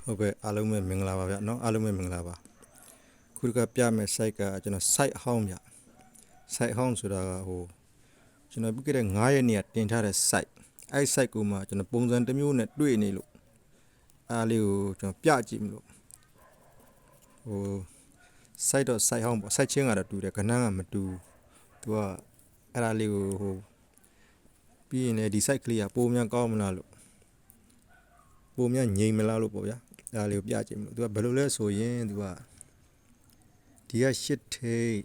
ဟုတ်ကဲ့အားလုံးပဲမင်္ဂလာပါဗျเนาะအားလုံးပဲမင်္ဂလာပါခုတကပြမယ် site ကကျွန်တော် site ဟောင်းဗျ site ဟောင်းဆိုတာကကျွန်တော်ပြီးခဲ့တဲ့9ရက်နေ့ကတင်ထားတဲ့ site အဲ့ site ကိုမှကျွန်တော်ပုံစံတစ်မျိုးနဲ့တွေ့နေလို့အားလေးကိုကျွန်တော်ပြကြည့်မလို့site တော့ site ဟောင်းပေါ့ site ချင်းကတော့တူတယ်ခဏကမတူသူကအဲ့ဒါလေးကိုပြီးရင်လည်းဒီ site ကလေးကပုံများကောင်းမလားလို့ပုံများငြိမ်မလားလို့ပေါ့ဗျာအဲ့ဒါလေးကိုပြကြည့်မလို့သူကဘယ်လိုလဲဆိုရင်သူကဒီက8ထိပ်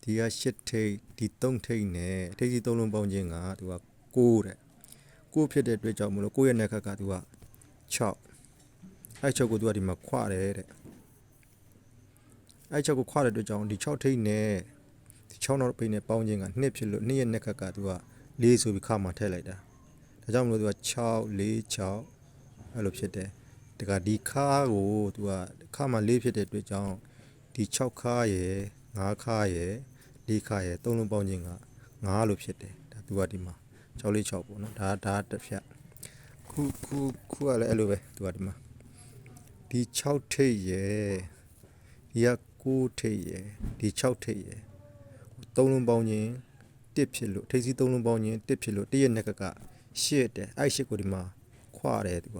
ဒီက8ထိပ်ဒီ3ထိပ်နဲ့ထိပ်စီ3လုံးပေါင်းခြင်းကသူက6တဲ့6ဖြစ်တဲ့အတွက်ကြောင့်မလို့6ရဲ့နဲ့ခက်ကသူက6အဲ့6ကိုသူကဒီမှာခွာတယ်တဲ့အဲ့6ကိုခွာတဲ့အတွက်ကြောင့်ဒီ6ထိပ်နဲ့ဒီ6နောက်ပိတ်နဲ့ပေါင်းခြင်းက2ဖြစ်လို့2ရဲ့နဲ့ခက်ကသူက4ဆိုပြီးခါမှာထည့်လိုက်တာဒါကြောင့်မလို့သူက6 4 6အဲ့လိုဖြစ်တယ်တကဒီခါကိုသူကခါမှာ4ဖြစ်တဲ့အတွက်ကြောင့်ဒီ6ခါရယ်5ခါရယ်4ခါရယ်3လုံးပေါင်းခြင်းက5လို့ဖြစ်တယ်ဒါသူကဒီမှာ646ပေါ့နော်ဒါတစ်ဖြတ်ခုကလည်းအဲ့လိုပဲသူကဒီမှာဒီ6ထိပ်ရယ်ဒီက9ထိပ်ရယ်ဒီ6ထိပ်ရယ်3လုံးပေါင်းခြင်း1ဖြစ်လို့ထိပ်စီး3လုံးပေါင်းခြင်း1ဖြစ်လို့1ရဲ့နဲ့က8တယ်အဲ့8ကိုဒီမှာခွာတယ်သူက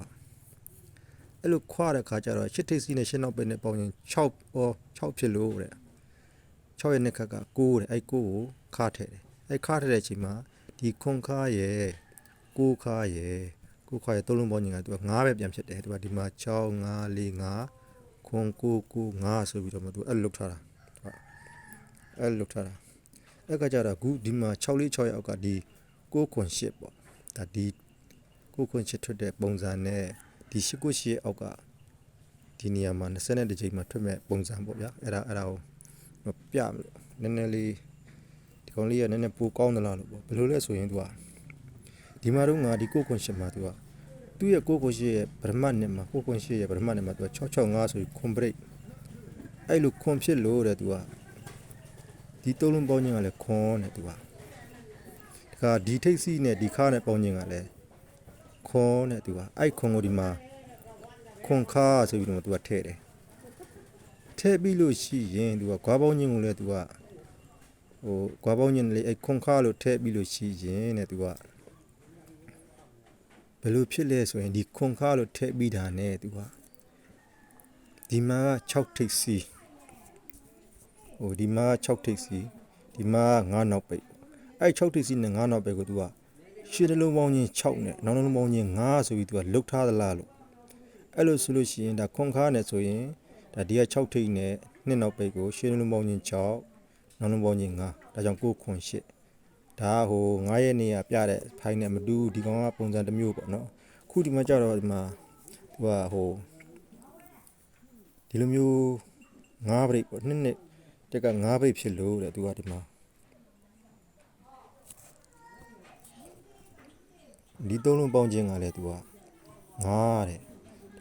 အဲ့လိုခွာတဲ့ခါကျတော့8ထိပ်စီးနဲ့8နောက်ပဲနဲ့ပေါင်းရင်6ဖြစ်လို့တဲ့6ရဲ့နှစ်ခက်က9တဲ့အဲ့9ကိုခါထည့်တယ်အဲ့ခါထည့်တဲ့အချိန်မှာဒီခွန်ခါရဲ့9ခါရဲ့9ခါရဲ့3လုံးပေါင်းရင်ကသူက9ပဲပြန်ဖြစ်တယ်သူကဒီမှာ6 5 4 5ခွန်9 9 5ဆိုပြီးတော့မှသူအဲ့လုတ်ထားတာဟုတ်အဲ့လုတ်ထားတာအဲ့ကကြတော့ခုဒီမှာ6 4 6ရဲ့အောက်ကဒီ9ခွန်8ပေါ့ဒါဒီ9ခွန်8ထွက်တဲ့ပုံစံနဲ့ဒီ8ကို8ရဲ့အောက်ကဒီနေရာမှာ20ကြိမ်မှာထွက်မဲ့ပုံစံပေါ့ဗျာအဲ့ဒါကိုပြမလို့နည်းနည်းလေးဒီကောင်လေးကနည်းနည်းပိုကောင်းသလားလို့ပေါ့ဘယ်လိုလဲဆိုရင်သူကဒီမှာတော့ငါဒီ9ခွန်8မှာသူကသူ့ရဲ့9ခွန်8ရဲ့ပထမနှစ်မှာ9ခွန်8ရဲ့ပထမနှစ်မှာသူက665ဆိုပြီးခွန်ဘရိတ်အဲ့လိုခွန်ဖြစ်လို့တဲ့သူကဒီသုံးလုံးပေါင်းခြင်းကလည်းခွန်တဲ့သူကဒါကဒီထိပ်စီးနဲ့ဒီခါနဲ့ပေါင်းခြင်းကလည်းခွန်တဲ့သူကအဲ့ခွန်ကိုဒီမှာခွန်ခါဆိုပြီးတော့သူကထည့်တယ်ထည့်ပြီးလို့ရှိရင်သူကခွာပေါင်းခြင်းကိုလည်းသူကခွာပေါင်းခြင်းလေးအဲ့ခွန်ခါလို့ထည့်ပြီးလို့ရှိရင်တဲ့သူကဘယ်လိုဖြစ်လဲဆိုရင်ဒီခွန်ခါလို့ထည့်ပြီးတာနဲ့သူကဒီမှာက6ထိပ်စီဒီမှာ6ထိပ်စီဒီမှာ9နောက်ပိတ်အဲ့6ထိပ်စီနဲ့9နောက်ပိတ်ကိုသူကရှင်းလုံးပေါင်းခြင်း6နဲ့နောက်လုံးပေါင်းခြင်း9ဆိုပြီးသူကလုတ်ထားသလားလို့အဲ့လိုဆိုလို့ရှိရင်ဒါခွန်ခါနဲ့ဆိုရင်ဒါဒီက6ထိပ်နဲ့2နောက်ပိတ်ကိုရှင်းလုံးပေါင်းခြင်း6နောက်လုံးပေါင်းခြင်း9ဒါကြောင့်9ခွန်8ဒါ9ရက်နေ့ကပြတဲ့ဖိုင်နဲ့မတူဒီကောင်ကပုံစံတစ်မျိုးပေါ့နော်ခုဒီမှာကြတော့ဒီမှာသူကဒီလိုမျိုး9ဘရိတ်ပေါ့နှစ်တက်က9ဘရိတ်ဖြစ်လို့တဲ့သူကဒီမှာဒီသုံးလုံးပေါင်းခြင်းကလည်းသူက9တဲ့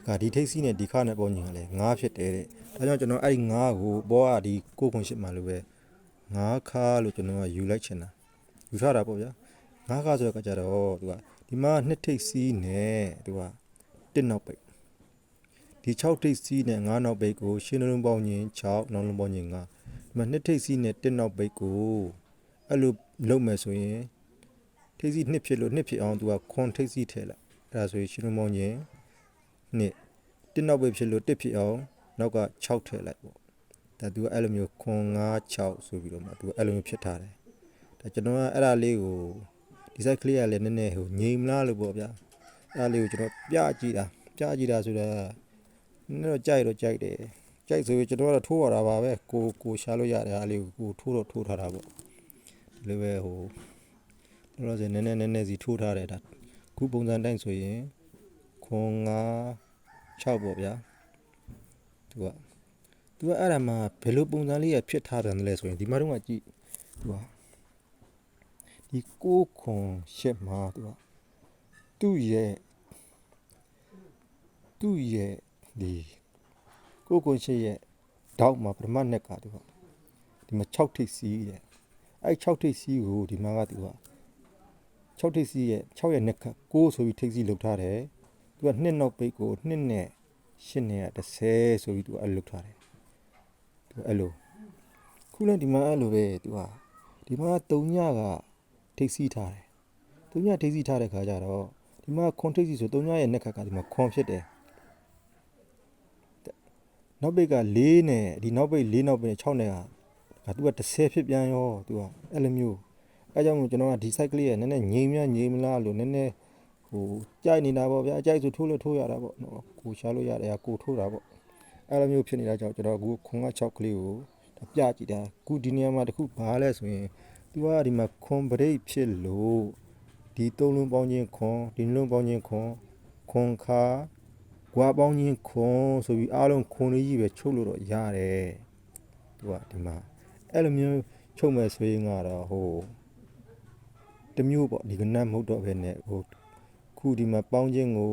ဒါကဒီထိပ်စီးနဲ့ဒီခါနဲ့ပေါင်းခြင်းကလည်း9ဖြစ်တယ်တဲ့ဒါကြောင့်ကျွန်တော်အဲ့ဒီ9ကိုဘောကဒီ9ခွန်8မှာလို့ပဲ9ခါလို့ကျွန်တော်ကယူလိုက်ချင်တာယူထားတာပေါ့ဗျာ9ခါဆိုတဲ့ကကြတော့သူကဒီမှာ2ထိပ်စီးနဲ့သူက1နောက်ပိတ်ဒီ6ထိပ်စီးနဲ့9နောက်ပိတ်ကိုရှင်းလုံးပေါင်းခြင်း6နောက်လုံးပေါင်းခြင်း9ဒီမှာ2ထိပ်စီးနဲ့1နောက်ပိတ်ကိုအဲ့လိုလုပ်မယ်ဆိုရင်ထိပ်စီး2ဖြစ်လို့2ဖြစ်အောင်သူကခွန်ထိပ်စီးထည့်လိုက်အဲ့ဒါဆိုရင်ရှင်းလုံးပေါင်းခြင်း1နောက်ပိတ်ဖြစ်လို့1ဖြစ်အောင်နောက်က6ထည့်လိုက်ပေါ့ဒါသူကအဲ့လိုမျိုးခွန်9 6ဆိုပြီးတော့မှသူကအဲ့လိုမျိုးဖြစ်ထားတယ်ဒါကျွန်တော်ကအဲ့ဒါလေးကိုဒီ site ကလေးကလည်းနည်းနည်းငြိမ်မလားလို့ပေါ့ဗျာအဲ့ဒါလေးကိုကျွန်တော်ပြကြည့်တာဆိုတာနည်းတော့ကြိုက်တယ်ကြိုက်ဆိုပြီးကျွန်တော်ကတော့ထိုးရတာပါပဲကိုရှာလို့ရတယ်အားလေးကိုထိုးထားတာပေါ့ဒီလိုပဲတော့ဆိုနည်းနည်းစီထိုးထားတယ်ဒါခုပုံစံတိုင်းဆိုရင်ခွန်9 6ပေါ့ဗျာသူကအဲ့ဒါမှာဘယ်လိုပုံစံလေးရဖြစ်ထားတယ်လဲဆိုရင်ဒီမှာတော့ကြည့်သူကဒီ9ခွန်8မှာသူရဲ့ဒီ9ခွန်8ရဲ့တောက်မှာပထမနှစ်ကသူကဒီမှာ6ထိပ်စီးတဲ့အဲ့6ထိပ်စီးကိုဒီမှာကသူက6ထိပ်စီးရဲ့6ရဲ့နှစ်က9ဆိုပြီးထိပ်စီးလုပ်ထားတယ်သူက2နောက်ပိတ်ကို2နဲ့ 8နဲ့30ဆိုပြီးသူအဲ့လုထားတယ်သူအဲ့လိုခုလည်းဒီမှာအဲ့လိုပဲသူကဒီမှာ3ညကထိတ်စီးထားတယ်3ညထိတ်စီးထားတဲ့ခါကျတော့ဒီမှာခွန်ထိတ်စီးဆို3ညရဲ့နှစ်ခါကဒီမှာခွန်ဖြစ်တယ်နောက်ပိတ်က4နဲ့ဒီနောက်ပိတ်4နောက်ပိတ်6နဲ့ကသူက30ဖြစ်ပြန်ရောသူကအဲ့လိုမျိုးအဲကြောင့်မို့ကျွန်တော်ကဒီ site ကလေးကနည်းနည်းငြိမ်မြငြိမ်မလားလို့နည်းနည်းဟိုကြိုက်နေတာပေါ့ဗျာအကြိုက်ဆိုထိုးလို့ထိုးရတာပေါ့နော်ကိုရှားလို့ရတယ်ကိုထိုးတာပေါ့အဲ့လိုမျိုးဖြစ်နေတာကြောင့်ကျွန်တော်အခုခွန်က6ကလေးကိုပြကြည့်တာခုဒီနေရာမှာတခုဘာလဲဆိုရင်သူကဒီမှာခွန်ပရိတ်ဖြစ်လို့ဒီ3လုံးပေါင်းခြင်းခွန်ဒီလုံးပေါင်းခြင်းခွန်ခါကွာပေါင်းခြင်းခွန်ဆိုပြီးအားလုံးခွန်လေးကြီးပဲချုပ်လို့တော့ရတယ်သူကဒီမှာအဲ့လိုမျိုးချုပ်မဲ့ဆိုရင်ကတော့ဟိုတမျိုးပေါ့ဒီကနတ်မဟုတ်တော့ဘဲနဲ့ဟိုခုဒီမှာပေါင်းခြင်းကို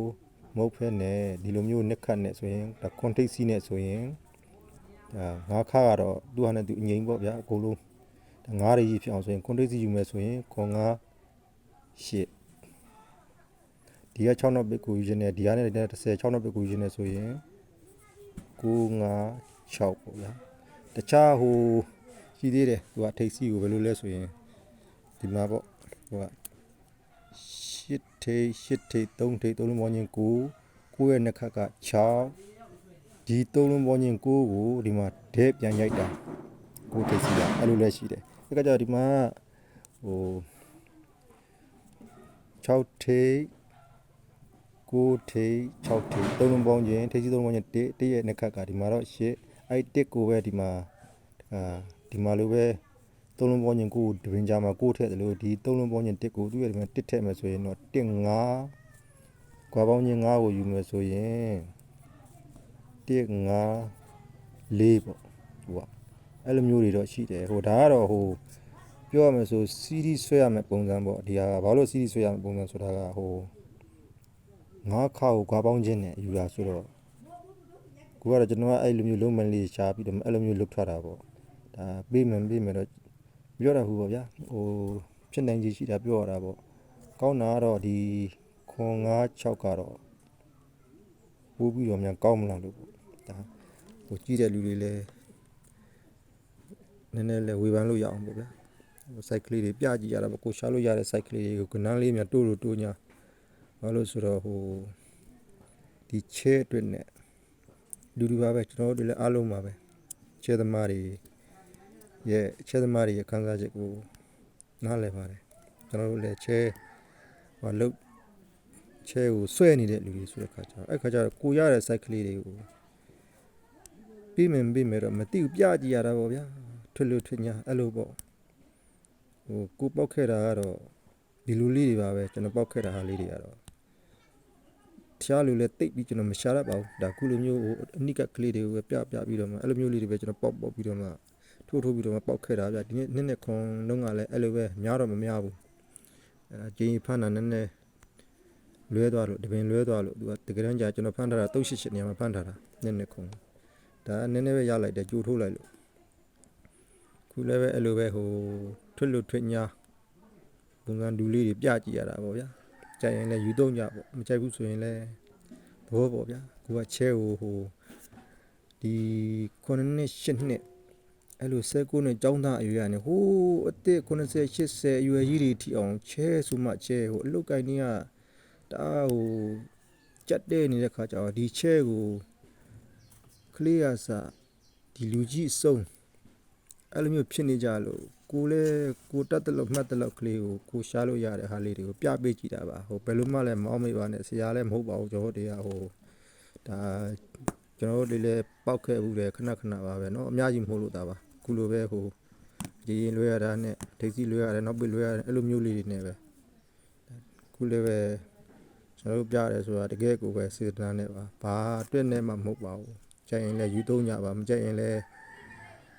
မဟုတ်ဖက်နဲ့ဒီလိုမျိုးနှစ်ခတ်နဲ့ဆိုရင်ဒါကွန်တိတ်စီနဲ့ဆိုရင်ငါးခါကတော့သူ့ဟာနဲ့သူအငိမ့်ပေါ့ဗျာအကုန်လုံးငါးရည်ဖြစ်အောင်ဆိုရင်ကွန်တိတ်စီယူမယ်ဆိုရင်ခွန်ငါးရှစ်ဒီက6နောက်ပိတ်ကိုယူခြင်းနဲ့ဒီကနဲ့16နောက်ပိတ်ကိုယူခြင်းနဲ့ဆိုရင်9 5 6ပေါ့ဗျာတခြားဟိုရှိသေးတယ်သူကထိတ်စီကိုဘယ်လိုလဲဆိုရင်ဒီမှာပေါ့ဟိုက8ထိတ်3ထိတ်3လုံးပေါင်းခြင်း9ရဲ့နှစ်ခါက6ဒီ3လုံးပေါင်းခြင်း9ကိုဒီမှာဒဲပြန်ရိုက်တာ9ထိတ်စီကအဲ့လိုလဲရှိတယ်ဒါကကြတော့ဒီမှာဟို6ထိတ်9ထိတ်6ထိတ်3လုံးပေါင်းခြင်းထိတ်စီ3လုံးပေါင်းခြင်း1ရဲ့နှစ်ခါကဒီမှာတော့8အဲ့1ကိုပဲဒီမှာဒီမှာလိုပဲ3လုံးပေါင်းခြင်း9ဒရင်ကြားမှာ9ထည့်တယ်လို့ဒီ3လုံးပေါင်းခြင်း1ကိုသူ့ရဲ့ဒီမှာ1ထည့်မယ်ဆိုရင်တော့1 5ကွာပေါင်းခြင်း5ကိုယူမယ်ဆိုရင်1 5 4ပေါ့ဟိုကအဲ့လိုမျိုးတွေတော့ရှိတယ်ဟိုဒါကတော့ဟိုပြောရမယ်ဆို series ဆွဲရမယ်ပုံစံပေါ့ဒီဟာဘာလို့ series ဆွဲရမယ်ပုံစံဆိုတာကဟို9ခါကိုကွာပေါင်းခြင်းနဲ့ယူတာဆိုတော့ကိုကတော့ကျွန်တော်ကအဲ့လိုမျိုးလုံးမလေးရှားပြီးတော့အဲ့လိုမျိုးလုပ်ထားတာပေါ့ဒါပေးမယ်တော့ပြောတာဟုတ်ပါဗျာဟိုဖြစ်နိုင်ကြီးရှိတာပြောရတာပေါ့ကောင်းတာကတော့ဒီခွန်9 6ကတော့ပို့ပြီးတော့များကောင်းမလားလို့ပေါ့ဒါဟိုကြည့်တဲ့လူတွေလည်းနည်းနည်းလေးဝေဖန်လို့ရအောင်ပေါ့ဗျာဟို site ကလေးတွေပြကြည့်ရတာပေါ့ကိုရှားလို့ရတဲ့ site ကလေးတွေကိုကနန်းလေးများတိုးလို့တိုးညာဘာလို့ဆိုတော့ဟိုဒီချဲအတွက်နဲ့လူပါပဲကျွန်တော်တို့လည်းအားလုံးပါပဲချဲသမားတွေရဲ့ချဲသမားတွေရဲ့ခံစားချက်ကိုနားလည်ပါတယ်ကျွန်တော်တို့လည်းချဲဟိုလုတ်ချဲကိုဆွဲနေတဲ့လူတွေဆိုတဲ့ခါကျတော့အဲ့ခါကျတော့ကိုရတဲ့ site ကလေးတွေကိုပြီးမယ်တော့မသိဘူးပြကြည့်ရတာပေါ့ဗျာထွတ်လို့ထွတ်ညာအဲ့လိုပေါ့ဟိုကိုပောက်ခဲ့တာကတော့ဒီလူလေးတွေပါပဲကျွန်တော်ပောက်ခဲ့တာဟာလေးတွေကတော့တခြားလူလည်းတိတ်ပြီးကျွန်တော်မရှာတတ်ပါဘူးဒါခုလိုမျိုးဟိုအနိကကလေးတွေကိုပဲပြပြီးတော့မှအဲ့လိုမျိုးလေးတွေပဲကျွန်တော်ပောက်ပြီးတော့မှထိုးပြီးတော့မှပောက်ခဲ့တာဗျဒီနေ့နဲ့ခွန်လုံးကလည်းအဲ့လိုပဲများတော့မများဘူးအဲ့ကျင်းဖမ်းတာနည်းနည်းလွဲသွားလို့တပင်လွဲသွားလို့သူကတကယ်တမ်းကျကျွန်တော်ဖမ်းထားတာ38နေရာမှာဖမ်းထားတာနေ့ခွန်ဒါနည်းနည်းပဲရလိုက်တယ်ကြိုထိုးလိုက်လို့ခုလည်းပဲအဲ့လိုပဲဟိုထွတ်လို့ထွတ်ညာပုံစံဒူလေးတွေပြကြည့်ရတာပေါ့ဗျာကြိုက်ရင်လည်းယူသုံးကြပေါ့မကြိုက်ဘူးဆိုရင်လည်းသဘောပေါ့ဗျာကိုကချဲဟိုဒီ9နှစ်10နှစ်အဲ့လို19နှစ်ကျောင်းသားအရွယ်ကနေဟိုးအသက်80 80အရွယ်ကြီးတွေထိအောင်ချဲဆိုမှချဲဟိုအလုတ်ကိုင်းနေကတအားဟိုကြက်တဲ့နေတဲ့ခါကျတော့ဒီချဲကိုကလေးရစဒီလူကြီးအစုံအဲ့လိုမျိုးဖြစ်နေကြလို့ကိုလည်းကိုတတ်တယ်လို့မှတ်တယ်လို့ကလေးကိုရှားလို့ရတဲ့ဟာလေးတွေကိုပြပေးကြည့်တာပါဟိုဘယ်လိုမှလည်းမအောင်မေးပါနဲ့ဆရာလည်းမဟုတ်ပါဘူးကျွန်တော်တို့တွေကဟိုဒါကျွန်တော်တို့လည်းပောက်ခဲ့ဘူးတယ်ခဏပါပဲเนาะအများကြီးမဟုတ်လို့ဒါပါခုလိုပဲဟိုရင်လွှဲရတာနဲ့ထိတ်စီလွှဲရတယ်နောက်ပိလွှဲရတယ်အဲ့လိုမျိုးလေးတွေနဲ့ပဲခုလည်းပဲကျွန်တော်တို့ပြရတယ်ဆိုတာတကယ်ကိုပဲစေတနာနဲ့ပါဘာအတွက်နဲ့မှမဟုတ်ပါဘူးကြိုက်ရင်လည်းယူသုံးကြပါမကြိုက်ရင်လည်း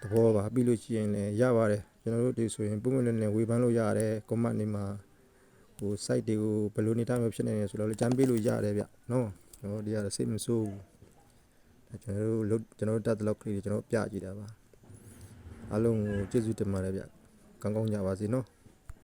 သဘောပါပြီးလို့ရှိရင်လည်းရပါတယ်ကျွန်တော်တို့ဒီဆိုရင်ပုံမှန်နဲ့ဝေဖန်လို့ရတယ် comment နေမှာဟို site တွေကိုဘယ်လိုနေထားမျိုးဖြစ်နေလဲဆိုတော့လည်းကြမ်းပေးလို့ရတယ်ဗျနော်ကျွန်တော်တို့ဒီရစိတ်မဆိုးဘူးကျွန်တော်တို့တတ်တဲ့လောက်ကလေးကျွန်တော်ပြကြည့်တာပါအားလုံးကိုကျေးဇူးတင်ပါတယ်ဗျကောင်းကြပါစေနော်